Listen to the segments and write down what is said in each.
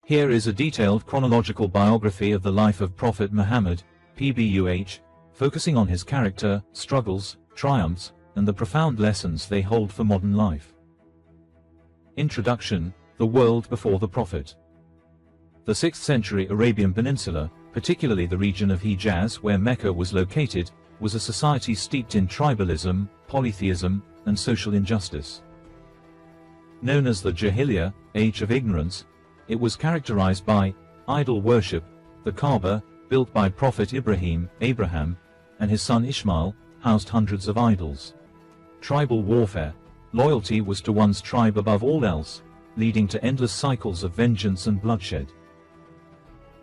Here is a detailed chronological biography of the life of Prophet Muhammad, PBUH, focusing on his character, struggles, triumphs, and the profound lessons they hold for modern life. Introduction: The world before the Prophet. The 6th century Arabian Peninsula, particularly the region of Hijaz where Mecca was located, was a society steeped in tribalism, polytheism, and social injustice. Known as the Jahiliyyah, Age of Ignorance, it was characterized by idol worship. The Kaaba, built by Prophet Abraham, and his son Ishmael, housed hundreds of idols. Tribal warfare. Loyalty was to one's tribe above all else, leading to endless cycles of vengeance and bloodshed.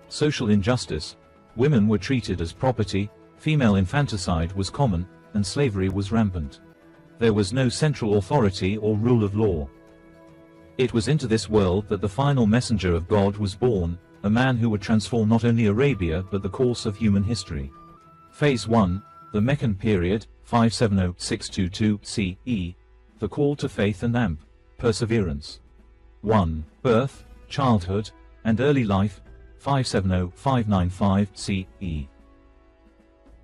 Social injustice. Women were treated as property, female infanticide was common, and slavery was rampant. There was no central authority or rule of law. It was into this world that the final messenger of God was born, a man who would transform not only Arabia but the course of human history. Phase 1, the Meccan period, 570-622 CE, the call to faith and perseverance. 1. Birth, childhood, and early life, 570-595 CE.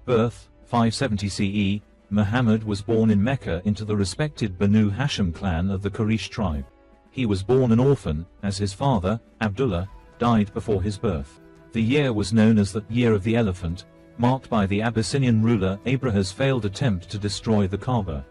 Birth, 570 CE, Muhammad was born in Mecca into the respected Banu Hashim clan of the Quraysh tribe. He was born an orphan, as his father, Abdullah, died before his birth. The year was known as the Year of the Elephant, marked by the Abyssinian ruler Abraha's failed attempt to destroy the Kaaba.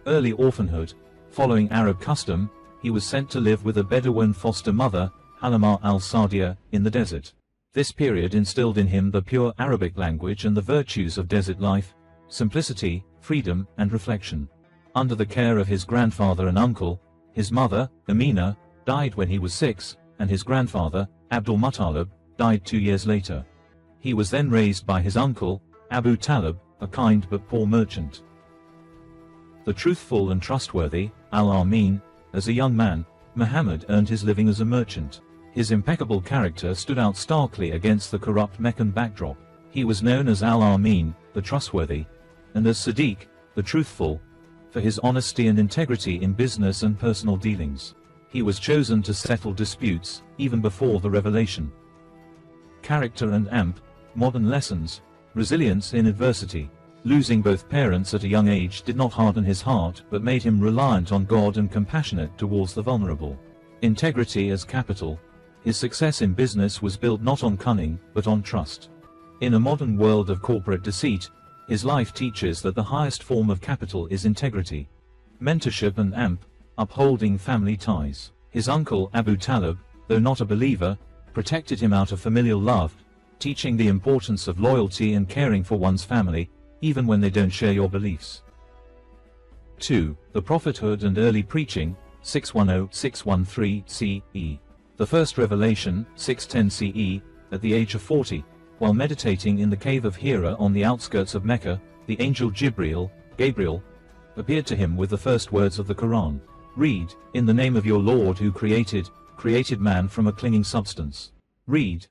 Early orphanhood. Following Arab custom, he was sent to live with a Bedouin foster mother, Halima al-Sa'diya, in the desert. This period instilled in him the pure Arabic language and the virtues of desert life, simplicity, freedom, and reflection. Under the care of his grandfather and uncle, his mother, Amina, died when he was 6, and his grandfather, Abdul Muttalib, died 2 years later. He was then raised by his uncle, Abu Talib, a kind but poor merchant. The truthful and trustworthy, Al-Amin. As a young man, Muhammad earned his living as a merchant. His impeccable character stood out starkly against the corrupt Meccan backdrop. He was known as Al-Amin, the trustworthy, and as Sadiq, the truthful, for his honesty and integrity in business and personal dealings. He was chosen to settle disputes, even before the revelation. Character and modern lessons. Resilience in adversity. Losing both parents at a young age did not harden his heart but made him reliant on God and compassionate towards the vulnerable. Integrity as capital. His success in business was built not on cunning, but on trust. In a modern world of corporate deceit, his life teaches that the highest form of capital is integrity. Mentorship and upholding family ties. His uncle Abu Talib, though not a believer, protected him out of familial love, teaching the importance of loyalty and caring for one's family, even when they don't share your beliefs. 2. The prophethood and early preaching, 610-613 CE. The first revelation, 610 CE, at the age of 40, while meditating in the cave of Hira on the outskirts of Mecca, the angel Gabriel, appeared to him with the first words of the Quran. Read, in the name of your Lord who created man from a clinging substance. Read.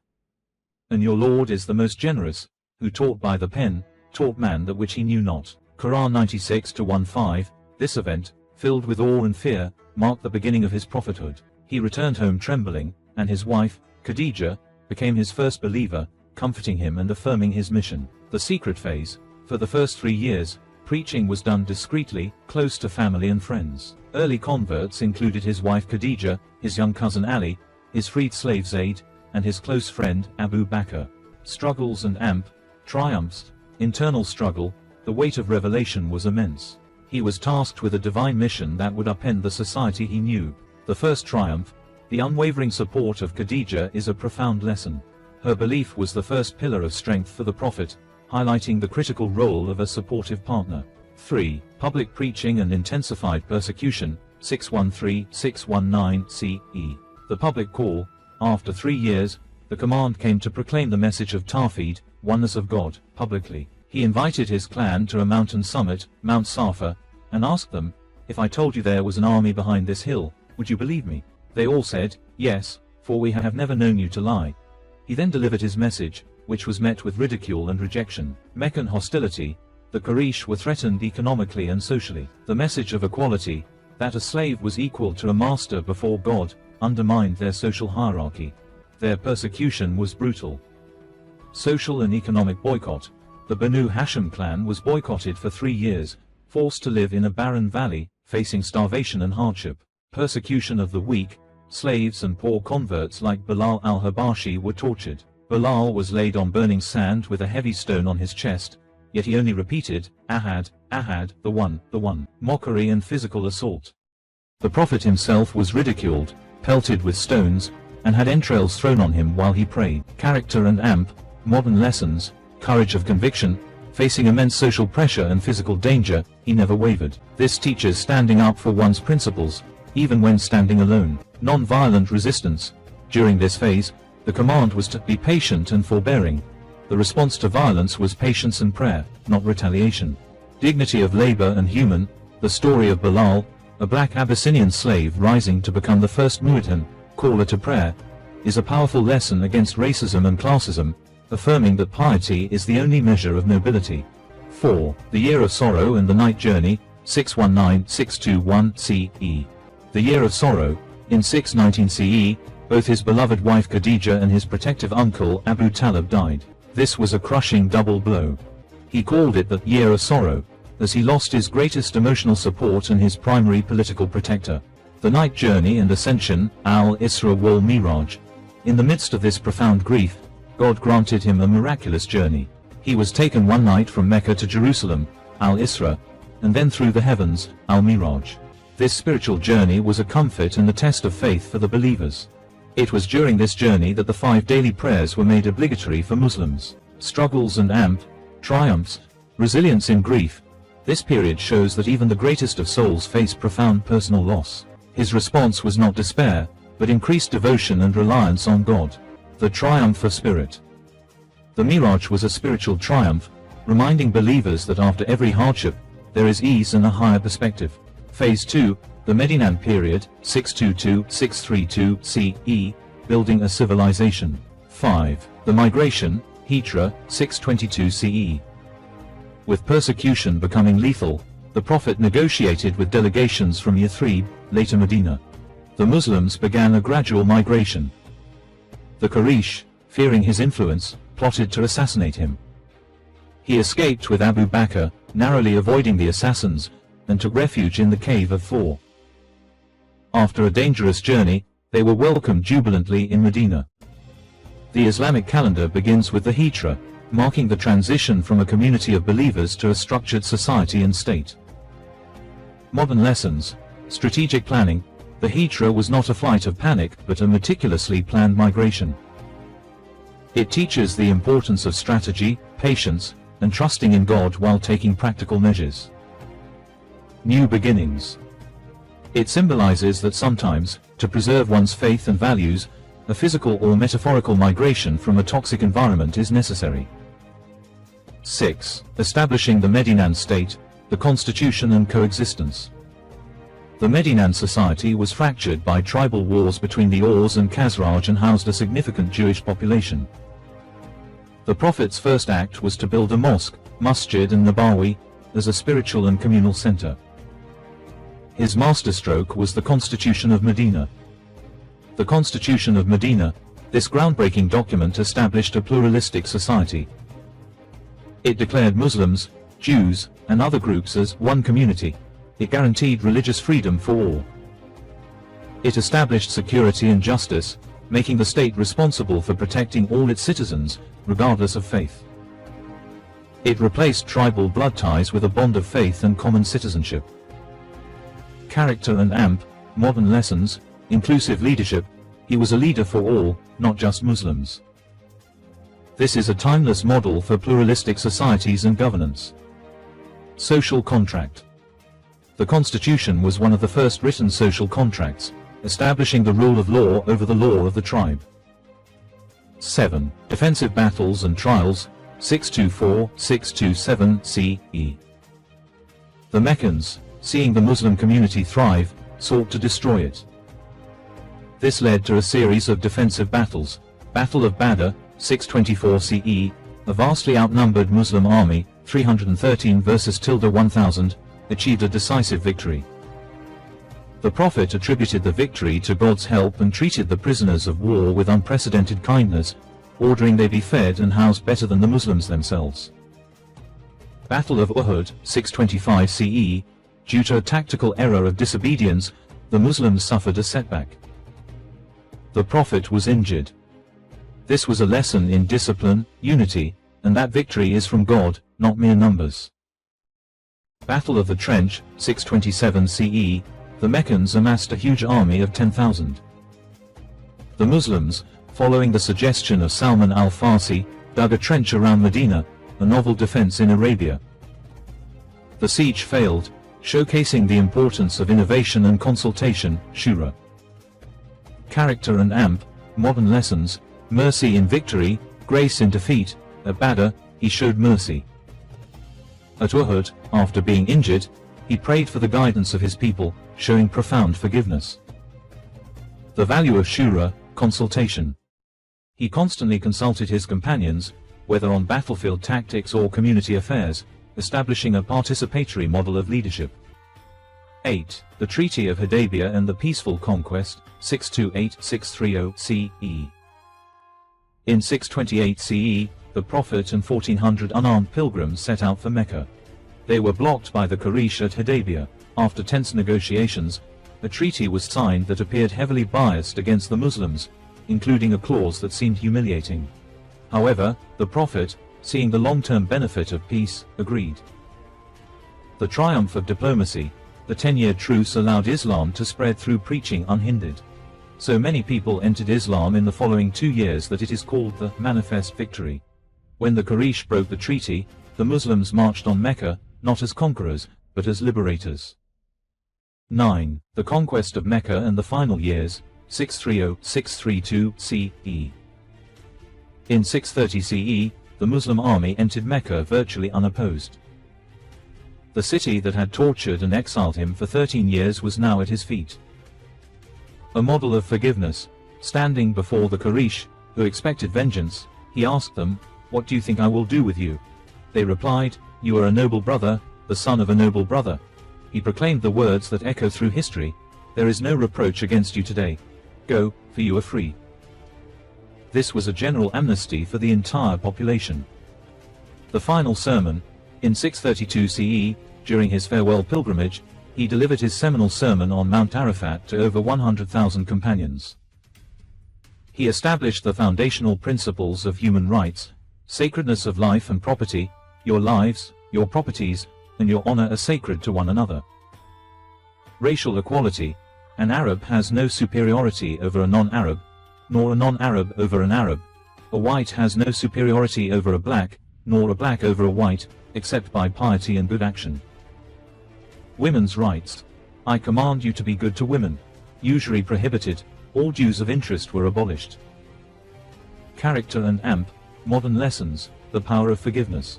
And your Lord is the most generous, who taught by the pen, taught man that which he knew not. Quran 96-15. This event, filled with awe and fear, marked the beginning of his prophethood. He returned home trembling, and his wife, Khadijah, became his first believer, comforting him and affirming his mission. The secret phase. For the first 3 years, preaching was done discreetly, close to family and friends. Early converts included his wife Khadijah, his young cousin Ali, his freed slave Zayd, and his close friend Abu Bakr. Struggles and triumphs. Internal struggle. The weight of revelation was immense. He was tasked with a divine mission that would upend the society he knew. The first triumph. The unwavering support of Khadijah is a profound lesson. Her belief was the first pillar of strength for the Prophet, highlighting the critical role of a supportive partner. 3. Public preaching and intensified persecution, 613-619 CE. The public call. After 3 years, the command came to proclaim the message of Tawhid, oneness of God, publicly. He invited his clan to a mountain summit, Mount Safa, and asked them, "If I told you there was an army behind this hill, would you believe me?" They all said, "Yes, for we have never known you to lie." He then delivered his message, which was met with ridicule and rejection. Meccan hostility. The Quraysh were threatened economically and socially. The message of equality, that a slave was equal to a master before God, undermined their social hierarchy. Their persecution was brutal. Social and economic boycott. The Banu Hashim clan was boycotted for 3 years, forced to live in a barren valley, facing starvation and hardship. Persecution of the weak, slaves and poor converts like Bilal al-Habashi were tortured. Bilal was laid on burning sand with a heavy stone on his chest, yet he only repeated, Ahad, Ahad, the one, the one. Mockery and physical assault. The Prophet himself was ridiculed, pelted with stones, and had entrails thrown on him while he prayed. Character and AMP, modern lessons, courage of conviction. Facing immense social pressure and physical danger, he never wavered. This teaches standing up for one's principles, even when standing alone. Non-violent resistance. During this phase, the command was to be patient and forbearing. The response to violence was patience and prayer, not retaliation. Dignity of labor and human. The story of Bilal, a black Abyssinian slave rising to become the first muezzin, caller to prayer, is a powerful lesson against racism and classism, affirming that piety is the only measure of nobility. 4. The Year of Sorrow and the Night Journey, 619-621 CE. The Year of Sorrow. In 619 CE, both his beloved wife Khadija and his protective uncle Abu Talib died. This was a crushing double blow. He called it the Year of Sorrow, as he lost his greatest emotional support and his primary political protector. The Night Journey and Ascension, Al-Isra wal Miraj. In the midst of this profound grief, God granted him a miraculous journey. He was taken one night from Mecca to Jerusalem, Al-Isra, and then through the heavens, Al-Miraj. This spiritual journey was a comfort and the test of faith for the believers. It was during this journey that the 5 daily prayers were made obligatory for Muslims. Struggles and AMP, triumphs, resilience in grief. This period shows that even the greatest of souls face profound personal loss. His response was not despair, but increased devotion and reliance on God. The triumph of spirit. The Miraj was a spiritual triumph, reminding believers that after every hardship, there is ease and a higher perspective. Phase 2, the Medinan period, 622-632 CE, building a civilization. 5. The migration, Hijra, 622 CE. With persecution becoming lethal, the Prophet negotiated with delegations from Yathrib, later Medina. The Muslims began a gradual migration. The Quraysh, fearing his influence, plotted to assassinate him. He escaped with Abu Bakr, narrowly avoiding the assassins, and took refuge in the Cave of Thor. After a dangerous journey, they were welcomed jubilantly in Medina. The Islamic calendar begins with the Hijra, marking the transition from a community of believers to a structured society and state. Modern lessons. Strategic planning. The Hijra was not a flight of panic but a meticulously planned migration. It teaches the importance of strategy, patience, and trusting in God while taking practical measures. New beginnings. It symbolizes that sometimes, to preserve one's faith and values, a physical or metaphorical migration from a toxic environment is necessary. 6. Establishing the Medinan state, the constitution and coexistence. The Medinan society was fractured by tribal wars between the Aws and Khazraj and housed a significant Jewish population. The Prophet's first act was to build a mosque, Masjid an-Nabawi, as a spiritual and communal center. His masterstroke was the Constitution of Medina. The Constitution of Medina, this groundbreaking document established a pluralistic society. It declared Muslims, Jews, and other groups as one community. It guaranteed religious freedom for all. It established security and justice, making the state responsible for protecting all its citizens, regardless of faith. It replaced tribal blood ties with a bond of faith and common citizenship. Character and AMP, modern lessons, inclusive leadership. He was a leader for all, not just Muslims. This is a timeless model for pluralistic societies and governance. Social contract. The Constitution was one of the first written social contracts, establishing the rule of law over the law of the tribe. 7. Defensive battles and trials, 624-627 CE. The Meccans, seeing the Muslim community thrive, sought to destroy it. This led to a series of defensive battles. Battle of Badr, 624 CE, a vastly outnumbered Muslim army, 313 versus 1000, achieved a decisive victory. The Prophet attributed the victory to God's help and treated the prisoners of war with unprecedented kindness, ordering they be fed and housed better than the Muslims themselves. Battle of Uhud, 625 CE. Due to a tactical error of disobedience, the Muslims suffered a setback. The Prophet was injured. This was a lesson in discipline, unity, and that victory is from God, not mere numbers. Battle of the Trench, 627 CE. The Meccans amassed a huge army of 10,000. The Muslims, following the suggestion of Salman al-Farsi, dug a trench around Medina, a novel defense in Arabia. The siege failed, showcasing the importance of innovation and consultation, Shura. Character and AMP, modern lessons, mercy in victory, grace in defeat. At Badr, he showed mercy. At Uhud, after being injured, he prayed for the guidance of his people, showing profound forgiveness. The value of Shura, consultation. He constantly consulted his companions, whether on battlefield tactics or community affairs, establishing a participatory model of leadership. 8. The Treaty of Hudaybiyah and the Peaceful Conquest, 628-630 CE. In 628 CE, the Prophet and 1,400 unarmed pilgrims set out for Mecca. They were blocked by the Quraysh at Hudaybiyah. After tense negotiations, a treaty was signed that appeared heavily biased against the Muslims, including a clause that seemed humiliating. However, the Prophet, seeing the long-term benefit of peace, agreed. The triumph of diplomacy. The 10-year truce allowed Islam to spread through preaching unhindered. So many people entered Islam in the following 2 years that it is called the Manifest Victory. When the Quraysh broke the treaty, the Muslims marched on Mecca, not as conquerors, but as liberators. 9. The conquest of Mecca and the final years, 630-632 CE. In 630 CE, the Muslim army entered Mecca virtually unopposed. The city that had tortured and exiled him for 13 years was now at his feet. A model of forgiveness. Standing before the Quraysh, who expected vengeance, he asked them, "What do you think I will do with you?" They replied, "You are a noble brother, the son of a noble brother." He proclaimed the words that echo through history, "There is no reproach against you today. Go, for you are free." This was a general amnesty for the entire population. The final sermon. In 632 CE, during his farewell pilgrimage, he delivered his seminal sermon on Mount Arafat to over 100,000 companions. He established the foundational principles of human rights, sacredness of life and property. Your lives, your properties, and your honor are sacred to one another. Racial equality. An Arab has no superiority over a non-Arab, nor a non-Arab over an Arab. A white has no superiority over a black, nor a black over a white, except by piety and good action. Women's rights. I command you to be good to women. Usury prohibited, all dues of interest were abolished. Character and AMP, modern lessons, the power of forgiveness.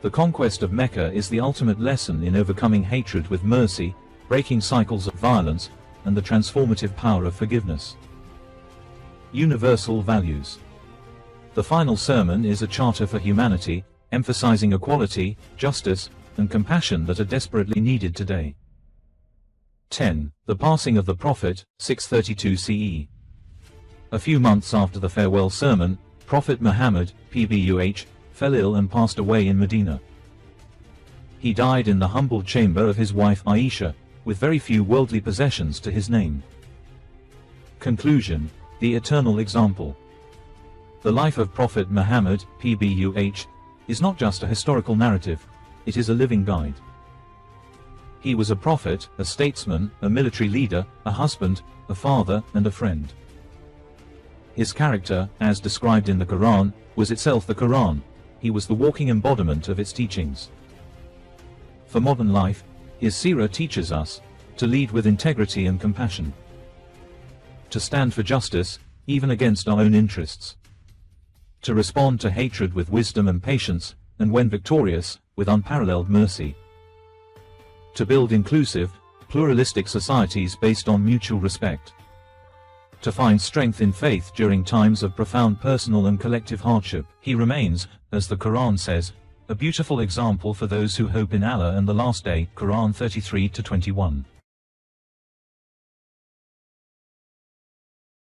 The conquest of Mecca is the ultimate lesson in overcoming hatred with mercy, breaking cycles of violence, and the transformative power of forgiveness. Universal values. The final sermon is a charter for humanity, emphasizing equality, justice, and compassion that are desperately needed today. 10. The passing of the Prophet, 632 CE. A few months after the farewell sermon, Prophet Muhammad, PBUH, fell ill and passed away in Medina. He died in the humble chamber of his wife Aisha, with very few worldly possessions to his name. Conclusion. The eternal example. The life of Prophet Muhammad, PBUH, is not just a historical narrative, it is a living guide. He was a prophet, a statesman, a military leader, a husband, a father, and a friend. His character, as described in the Quran, was itself the Quran. He was the walking embodiment of its teachings. For modern life, his seerah teaches us to lead with integrity and compassion, to stand for justice, even against our own interests, to respond to hatred with wisdom and patience, and when victorious, with unparalleled mercy, to build inclusive, pluralistic societies based on mutual respect, to find strength in faith during times of profound personal and collective hardship. He remains, as the Quran says, a beautiful example for those who hope in Allah and the Last Day, Quran 33-21.